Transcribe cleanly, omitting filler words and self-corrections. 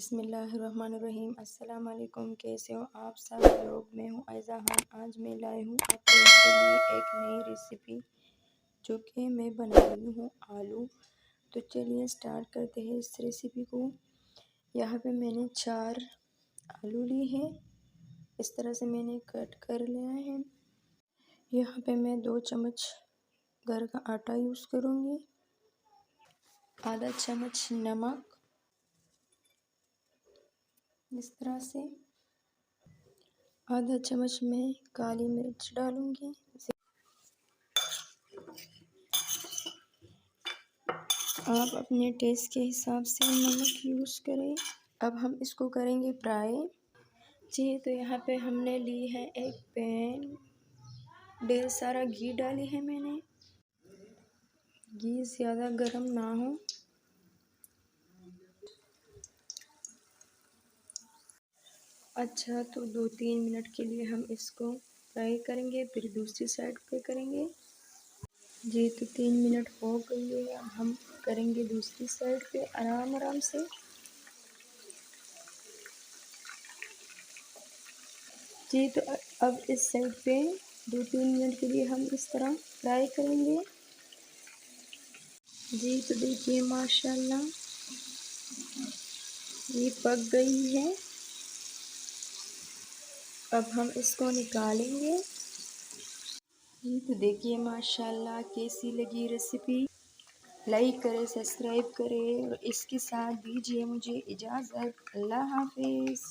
बिस्मिल्लाहिर्रहमानिर्रहीम। अस्सलाम वालेकुम। कैसे हो आप सब लोग? मैं हूँ आयज़ा खान। आज मैं लाई हूँ आप लोगों के लिए एक नई रेसिपी जो कि मैं बना रही हूँ आलू। तो चलिए स्टार्ट करते हैं इस रेसिपी को। यहाँ पे मैंने 4 आलू लिए हैं। इस तरह से मैंने कट कर लिया है। यहाँ पे मैं 2 चम्मच घर का आटा यूज़ करूँगी, आधा चम्मच नमक, इस तरह से आधा चम्मच में काली मिर्च डालूंगी। आप अपने टेस्ट के हिसाब से नमक यूज़ करें। अब हम इसको करेंगे फ्राई। जी, तो यहाँ पे हमने ली है एक पैन, ढेर सारा घी डाली है मैंने। घी ज़्यादा गर्म ना हो। अच्छा, तो 2-3 मिनट के लिए हम इसको फ्राई करेंगे, फिर दूसरी साइड पे करेंगे। जी, तो 3 मिनट हो गई है। अब हम करेंगे दूसरी साइड पे आराम आराम से। जी, तो अब इस साइड पे 2-3 मिनट के लिए हम इस तरह फ्राई करेंगे। जी, तो देखिए माशाल्लाह ये पक गई है। अब हम इसको निकालेंगे। जी, तो देखिए माशाल्लाह कैसी लगी रेसिपी। लाइक करें, सब्सक्राइब करें और इसके साथ दीजिए मुझे इजाज़त। अल्लाह हाफिज़।